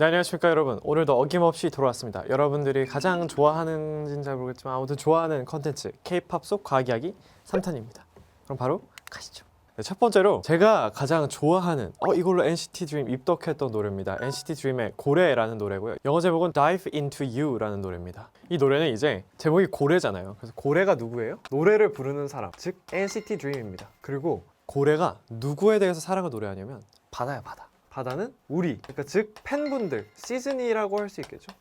네, 안녕하십니까 여러분. 오늘도 어김없이 돌아왔습니다. 여러분들이 가장 좋아하는지는 잘 모르겠지만 아무튼 좋아하는 컨텐츠 K-POP 속 과학 이야기 3탄입니다. 그럼 바로 가시죠. 네, 첫 번째로 제가 가장 좋아하는 이걸로 NCT DREAM 입덕했던 노래입니다. NCT DREAM의 고래라는 노래고요. 영어 제목은 Dive Into You라는 노래입니다. 이 노래는 이제 제목이 고래잖아요. 그래서 고래가 누구예요? 노래를 부르는 사람, 즉 NCT DREAM입니다. 그리고 고래가 누구에 대해서 사랑을 노래하냐면 바다야, 바다. 바다는 우리, 그러니까 즉 팬분들, 시즈니라고 할 수 있겠죠.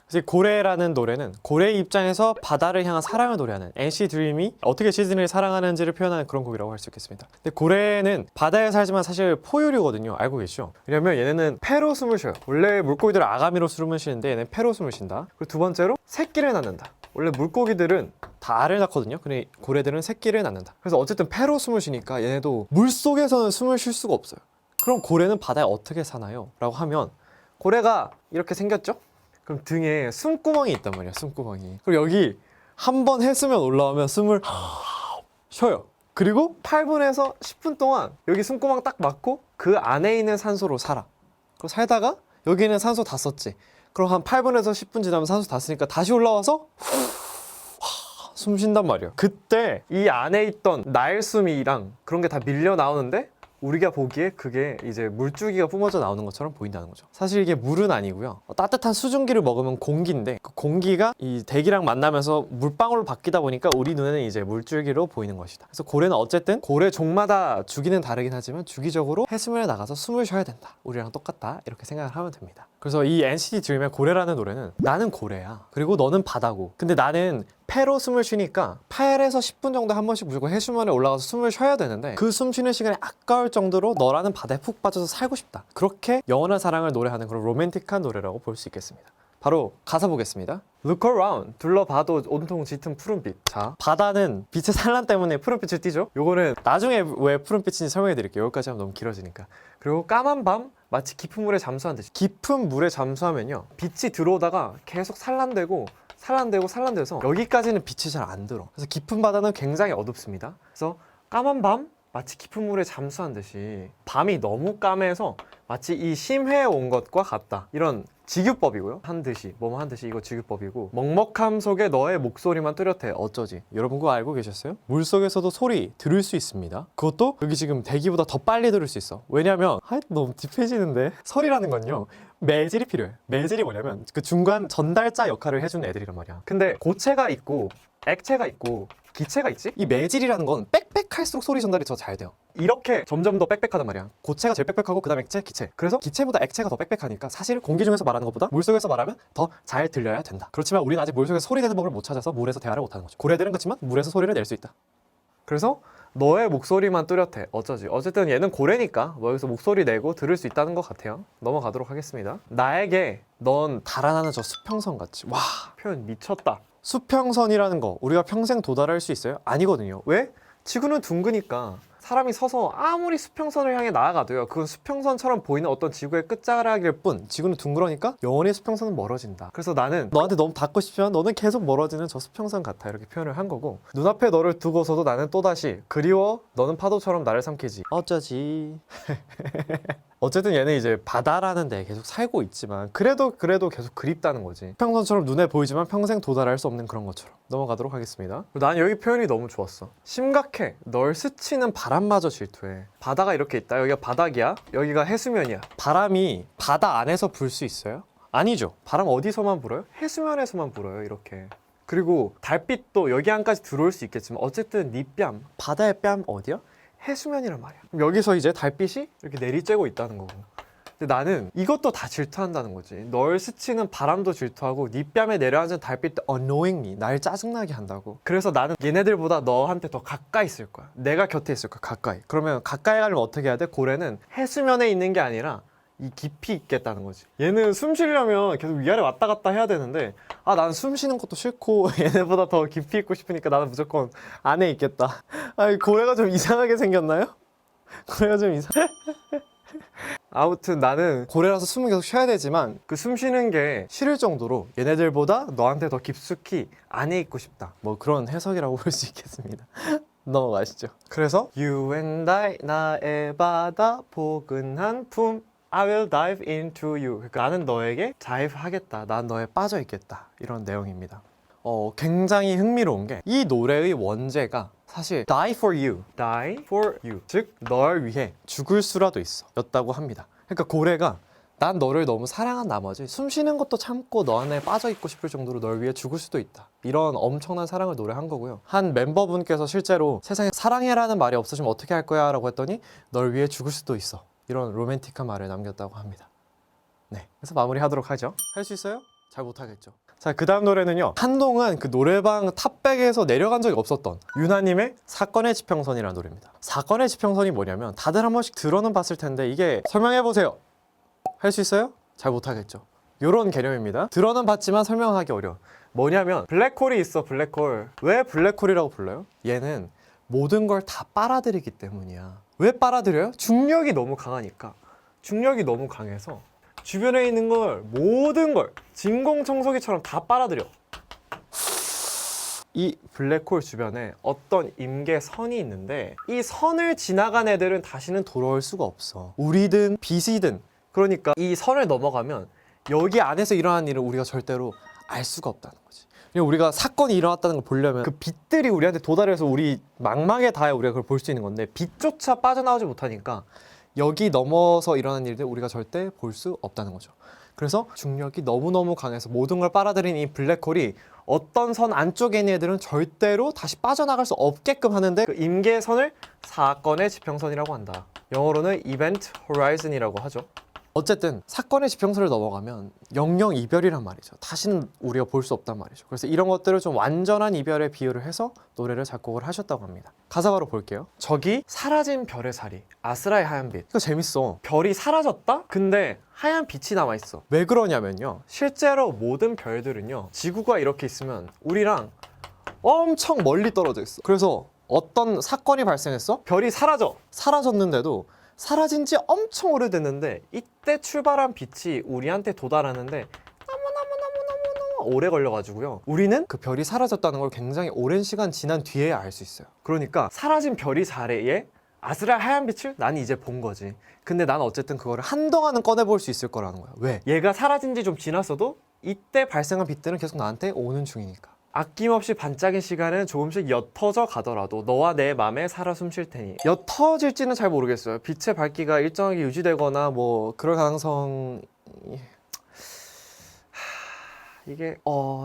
그래서 고래라는 노래는 고래의 입장에서 바다를 향한 사랑을 노래하는 NCT DREAM이 어떻게 시즈니를 사랑하는지를 표현하는 그런 곡이라고 할 수 있겠습니다. 근데 고래는 바다에 살지만 사실 포유류거든요. 알고 계시죠? 왜냐면 얘네는 폐로 숨을 쉬어요. 원래 물고기들은 아가미로 숨을 쉬는데 얘는 폐로 숨을 쉰다. 그리고 두 번째로 새끼를 낳는다. 원래 물고기들은 다 알을 낳거든요. 근데 고래들은 새끼를 낳는다. 그래서 어쨌든 폐로 숨을 쉬니까 얘네도 물속에서는 숨을 쉴 수가 없어요. 그럼 고래는 바다에 어떻게 사나요? 라고 하면 고래가 이렇게 생겼죠? 그럼 등에 숨구멍이 있단 말이야, 숨구멍이. 그리고 여기 한 번 해수면 올라오면 숨을 쉬어요. 그리고 8분에서 10분 동안 여기 숨구멍 딱 막고 그 안에 있는 산소로 살아. 그리고 살다가 여기는 산소 다 썼지. 그럼 한 8분에서 10분 지나면 산소 다 쓰니까 다시 올라와서 숨 쉰단 말이야. 그때 이 안에 있던 날숨이랑 그런 게 다 밀려 나오는데 우리가 보기에 그게 이제 물줄기가 뿜어져 나오는 것처럼 보인다는 거죠. 사실 이게 물은 아니고요. 따뜻한 수증기를 먹으면 공기인데 그 공기가 이 대기랑 만나면서 물방울로 바뀌다 보니까 우리 눈에는 이제 물줄기로 보이는 것이다. 그래서 고래는 어쨌든 고래 종마다 주기는 다르긴 하지만 주기적으로 해수면에 나가서 숨을 쉬어야 된다. 우리랑 똑같다. 이렇게 생각을 하면 됩니다. 그래서 이 NCT DREAM의 고래라는 노래는 나는 고래야. 그리고 너는 바다고. 근데 나는 폐로 숨을 쉬니까 8에서 10분 정도 한 번씩 무조건 해수면에 올라가서 숨을 쉬어야 되는데 그 숨 쉬는 시간이 아까울 정도로 너라는 바다에 푹 빠져서 살고 싶다. 그렇게 영원한 사랑을 노래하는 그런 로맨틱한 노래라고 볼 수 있겠습니다. 바로 가사 보겠습니다. Look around. 둘러봐도 온통 짙은 푸른빛. 자, 바다는 빛의 산란 때문에 푸른빛을 띠죠. 요거는 나중에 왜 푸른빛인지 설명해 드릴게요. 여기까지 하면 너무 길어지니까. 그리고 까만 밤 마치 깊은 물에 잠수한 듯이. 깊은 물에 잠수하면요, 빛이 들어오다가 계속 산란돼서 여기까지는 빛이 잘 안 들어. 그래서 깊은 바다는 굉장히 어둡습니다. 그래서 까만 밤 마치 깊은 물에 잠수한 듯이 밤이 너무 까매서 마치 이 심해에 온 것과 같다. 이런 직유법이고요. 한 듯이 이거 직유법이고, 먹먹함 속에 너의 목소리만 뚜렷해 어쩌지. 여러분 그거 알고 계셨어요? 물속에서도 소리 들을 수 있습니다. 그것도 여기 지금 대기보다 더 빨리 들을 수 있어. 왜냐면 너무 딥해지는데 소리라는 건요, 매질이 필요해. 매질이 뭐냐면 그 중간 전달자 역할을 해주는 애들이란 말이야. 근데 고체가 있고 액체가 있고 기체가 있지? 이 매질이라는 건 빽빽할수록 소리 전달이 더 잘 돼요. 이렇게 점점 더 빽빽하단 말이야. 고체가 제일 빽빽하고 그 다음 액체, 기체. 그래서 기체보다 액체가 더 빽빽하니까 사실 공기 중에서 말하는 것보다 물속에서 말하면 더 잘 들려야 된다. 그렇지만 우리는 아직 물속에서 소리 내는 법을 못 찾아서 물에서 대화를 못하는 거죠. 고래들은 그렇지만 물에서 소리를 낼 수 있다. 그래서 너의 목소리만 뚜렷해 어쩌지. 어쨌든 얘는 고래니까 뭐 여기서 목소리 내고 들을 수 있다는 것 같아요. 넘어가도록 하겠습니다. 나에게 넌 달아나는 저 수평선 같지. 와, 표현 미쳤다. 수평선이라는 거 우리가 평생 도달할 수 있어요? 아니거든요. 왜? 지구는 둥그니까 사람이 서서 아무리 수평선을 향해 나아가도요, 그건 수평선처럼 보이는 어떤 지구의 끝자락일 뿐, 지구는 둥그러니까 영원히 수평선은 멀어진다. 그래서 나는 너한테 너무 닿고 싶지만 너는 계속 멀어지는 저 수평선 같아. 이렇게 표현을 한 거고, 눈앞에 너를 두고서도 나는 또다시 그리워. 너는 파도처럼 나를 삼키지 어쩌지. 어쨌든 얘는 이제 바다라는 데 계속 살고 있지만 그래도 계속 그립다는 거지. 수평선처럼 눈에 보이지만 평생 도달할 수 없는 그런 것처럼. 넘어가도록 하겠습니다. 난 여기 표현이 너무 좋았어. 심각해. 널 스치는 바람마저 질투해. 바다가 이렇게 있다. 여기가 바닥이야. 여기가 해수면이야. 바람이 바다 안에서 불 수 있어요? 아니죠. 바람 어디서만 불어요? 해수면에서만 불어요. 이렇게. 그리고 달빛도 여기 안까지 들어올 수 있겠지만 어쨌든 네 뺨, 바다의 뺨 어디야? 해수면이란 말이야. 그럼 여기서 이제 달빛이 이렇게 내리쬐고 있다는 거고. 근데 나는 이것도 다 질투한다는 거지. 널 스치는 바람도 질투하고 네 뺨에 내려앉은 달빛도 annoying me, 날 짜증나게 한다고. 그래서 나는 얘네들보다 너한테 더 가까이 있을 거야. 내가 곁에 있을 거야, 가까이. 그러면 가까이 가려면 어떻게 해야 돼? 고래는 해수면에 있는 게 아니라 이 깊이 있겠다는 거지. 얘는 숨 쉬려면 계속 위아래 왔다 갔다 해야 되는데, 나는 숨 쉬는 것도 싫고 얘네보다 더 깊이 있고 싶으니까 나는 무조건 안에 있겠다. 고래가 좀 이상하게 생겼나요? 고래가 좀 아무튼 나는 고래라서 숨을 계속 쉬어야 되지만 그 숨 쉬는 게 싫을 정도로 얘네들보다 너한테 더 깊숙이 안에 있고 싶다. 뭐 그런 해석이라고 볼 수 있겠습니다. 넘어가시죠. 그래서 You and I, 나의 바다 포근한 품 I will dive into you. 그러니까 나는 너에게 dive 하겠다. 난 너에 빠져 있겠다. 이런 내용입니다. 굉장히 흥미로운 게 이 노래의 원제가 사실 die for you, die for you. 즉 널 위해 죽을 수라도 있어 였다고 합니다. 그러니까 고래가 난 너를 너무 사랑한 나머지 숨 쉬는 것도 참고 너 안에 빠져 있고 싶을 정도로 널 위해 죽을 수도 있다. 이런 엄청난 사랑을 노래한 거고요. 한 멤버분께서 실제로 세상에 사랑해라는 말이 없어지면 어떻게 할 거야? 라고 했더니 널 위해 죽을 수도 있어. 이런 로맨틱한 말을 남겼다고 합니다. 네, 그래서 마무리하도록 하죠. 할 수 있어요? 잘 못하겠죠. 자, 그 다음 노래는요. 한동안 그 노래방 탑백에서 내려간 적이 없었던 유나님의 사건의 지평선이라는 노래입니다. 사건의 지평선이 뭐냐면 다들 한 번씩 들어는 봤을 텐데 이게 설명해보세요. 할 수 있어요? 잘 못하겠죠. 요런 개념입니다. 들어는 봤지만 설명하기 어려워. 뭐냐면 블랙홀이 있어. 블랙홀. 왜 블랙홀이라고 불러요? 얘는 모든 걸 다 빨아들이기 때문이야. 왜 빨아들여요? 중력이 너무 강하니까. 중력이 너무 강해서 주변에 있는 걸 모든 걸 진공청소기처럼 다 빨아들여. 이 블랙홀 주변에 어떤 임계선이 있는데 이 선을 지나간 애들은 다시는 돌아올 수가 없어. 우리든 빛이든. 그러니까 이 선을 넘어가면 여기 안에서 일어난 일을 우리가 절대로 알 수가 없다는 거지. 우리가 사건이 일어났다는 걸 보려면 그 빛들이 우리한테 도달해서 우리 망망에 닿아야 우리가 그걸 볼 수 있는 건데 빛조차 빠져나오지 못하니까 여기 넘어서 일어난 일들 우리가 절대 볼 수 없다는 거죠. 그래서 중력이 너무너무 강해서 모든 걸 빨아들인 이 블랙홀이 어떤 선 안쪽에 있는 애들은 절대로 다시 빠져나갈 수 없게끔 하는데 그 임계선을 사건의 지평선이라고 한다. 영어로는 Event Horizon이라고 하죠. 어쨌든 사건의 지평선을 넘어가면 영영 이별이란 말이죠. 다시는 우리가 볼 수 없단 말이죠. 그래서 이런 것들을 좀 완전한 이별에 비유를 해서 노래를 작곡을 하셨다고 합니다. 가사 바로 볼게요. 저기 사라진 별의 사리, 아스라의 하얀 빛. 이거 재밌어. 별이 사라졌다? 근데 하얀 빛이 남아있어. 왜 그러냐면요. 실제로 모든 별들은요. 지구가 이렇게 있으면 우리랑 엄청 멀리 떨어져 있어. 그래서 어떤 사건이 발생했어? 별이 사라졌는데도 사라진 지 엄청 오래됐는데 이때 출발한 빛이 우리한테 도달하는데 너무너무 오래 걸려가지고요. 우리는 그 별이 사라졌다는 걸 굉장히 오랜 시간 지난 뒤에야 알 수 있어요. 그러니까 사라진 별이 사래에 아스라 하얀 빛을 난 이제 본 거지. 근데 난 어쨌든 그거를 한동안은 꺼내볼 수 있을 거라는 거야. 왜? 얘가 사라진 지 좀 지났어도 이때 발생한 빛들은 계속 나한테 오는 중이니까. 아낌없이 반짝인 시간은 조금씩 옅어져 가더라도 너와 내 맘에 살아 숨쉴 테니. 옅어질지는 잘 모르겠어요. 빛의 밝기가 일정하게 유지되거나 뭐 그럴 가능성이 이게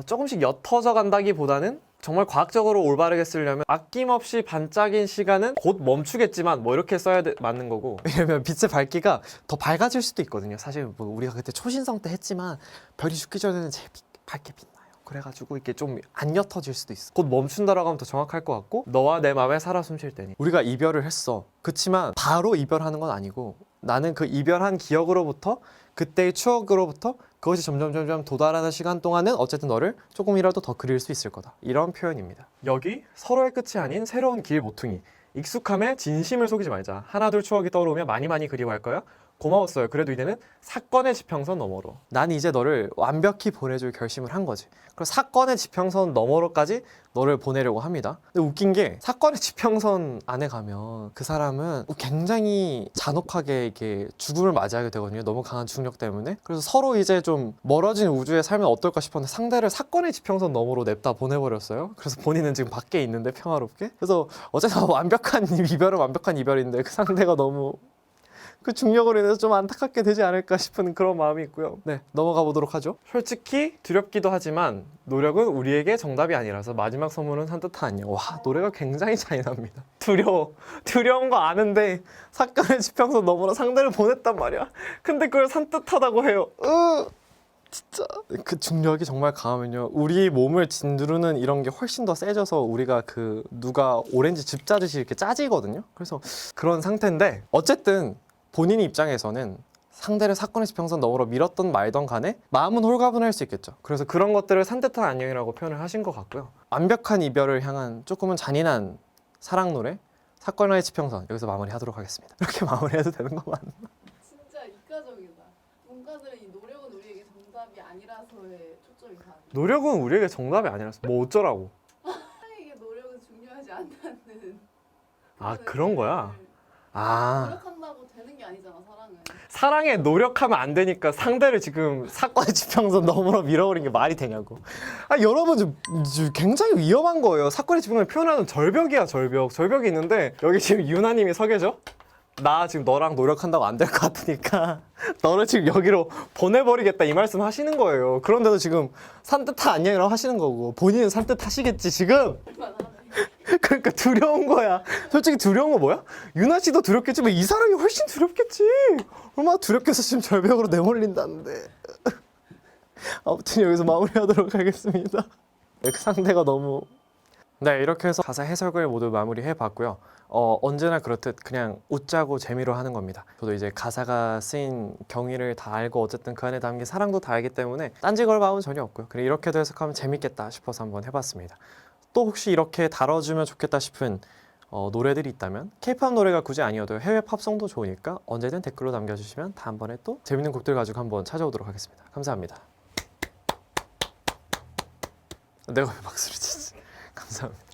조금씩 옅어져 간다기보다는 정말 과학적으로 올바르게 쓰려면 아낌없이 반짝인 시간은 곧 멈추겠지만 뭐 이렇게 써야 맞는 거고. 왜냐면 빛의 밝기가 더 밝아질 수도 있거든요. 사실 뭐 우리가 그때 초신성 때 했지만 별이 죽기 전에는 제일 밝게 빛나. 그래가지고 이게 좀 안 옅어질 수도 있어. 곧 멈춘다라고 하면 더 정확할 것 같고 너와 내 맘에 살아 숨쉴 때니. 우리가 이별을 했어. 그치만 바로 이별하는 건 아니고 나는 그 이별한 기억으로부터 그때의 추억으로부터 그것이 점점 도달하는 시간 동안은 어쨌든 너를 조금이라도 더 그릴 수 있을 거다. 이런 표현입니다. 여기 서로의 끝이 아닌 새로운 길 모퉁이. 익숙함에 진심을 속이지 말자. 하나둘 추억이 떠오르면 많이 그리워할 거야. 고마웠어요. 그래도 이제는 사건의 지평선 너머로. 난 이제 너를 완벽히 보내줄 결심을 한 거지. 그래서 사건의 지평선 너머로까지 너를 보내려고 합니다. 근데 웃긴 게 사건의 지평선 안에 가면 그 사람은 굉장히 잔혹하게 이렇게 죽음을 맞이하게 되거든요. 너무 강한 중력 때문에. 그래서 서로 이제 좀 멀어진 우주에 살면 어떨까 싶었는데 상대를 사건의 지평선 너머로 냅다 보내버렸어요. 그래서 본인은 지금 밖에 있는데 평화롭게. 그래서 어쨌든 완벽한 이별은 완벽한 이별인데 그 상대가 너무 그 중력으로 인해서 좀 안타깝게 되지 않을까 싶은 그런 마음이 있고요. 네, 넘어가 보도록 하죠. 솔직히 두렵기도 하지만 노력은 우리에게 정답이 아니라서 마지막 선물은 산뜻한 안녕. 와, 노래가 굉장히 잔인합니다. 두려운 거 아는데 사건의 지평선 너머로 상대를 보냈단 말이야. 근데 그걸 산뜻하다고 해요. 진짜 그 중력이 정말 강하면요 우리 몸을 짓누르는 이런 게 훨씬 더 세져서 우리가 그 누가 오렌지 즙 짜듯이 이렇게 짜지거든요. 그래서 그런 상태인데 어쨌든 본인 입장에서는 상대를 사건의 지평선 너머로 밀었던 말던 간에 마음은 홀가분할 수 있겠죠. 그래서 그런 것들을 산뜻한 안녕이라고 표현을 하신 것 같고요. 완벽한 이별을 향한 조금은 잔인한 사랑 노래 사건의 지평선 여기서 마무리하도록 하겠습니다. 이렇게 마무리해도 되는 거 맞나? 진짜 이과적이다. 문과들은 이 노력은 우리에게 정답이 아니라서의 초점이 가는. 노력은 우리에게 정답이 아니라서 뭐 어쩌라고. 사람에게 노력은 중요하지 않다는. 아 그런 거야? 아 노력한다고 되는 게 아니잖아 사랑은. 사랑에 노력하면 안 되니까 상대를 지금 사건의 지평선 너머로 밀어버린 게 말이 되냐고. 아 여러분 좀 굉장히 위험한 거예요. 사건의 지평선을 표현하는 절벽이야 절벽. 절벽이 있는데 여기 지금 유나님이 서 계죠? 나 지금 너랑 노력한다고 안 될 것 같으니까 너를 지금 여기로 보내버리겠다 이 말씀 하시는 거예요. 그런데도 지금 산뜻한 안녕이라고 하시는 거고 본인은 산뜻하시겠지 지금. 그만하네. 그러니까 두려운 거야. 솔직히 두려운 거 뭐야? 유나 씨도 두렵겠지만 이 사람이 훨씬 두렵겠지. 얼마나 두렵겠어 지금 절벽으로 내몰린다는데. 아무튼 여기서 마무리하도록 하겠습니다. 그 상대가 너무. 네 이렇게 해서 가사 해석을 모두 마무리해 봤고요. 언제나 그렇듯 그냥 웃자고 재미로 하는 겁니다. 저도 이제 가사가 쓰인 경위를 다 알고 어쨌든 그 안에 담긴 사랑도 다 알기 때문에 딴지 걸 마음은 전혀 없고요. 그냥 이렇게도 해석하면 재밌겠다 싶어서 한번 해봤습니다. 또 혹시 이렇게 다뤄주면 좋겠다 싶은 노래들이 있다면 K-팝 노래가 굳이 아니어도 해외 팝송도 좋으니까 언제든 댓글로 남겨주시면 다음번에 또 재밌는 곡들 가지고 한번 찾아오도록 하겠습니다. 감사합니다. 내가 왜 박수를 치지? 감사합니다.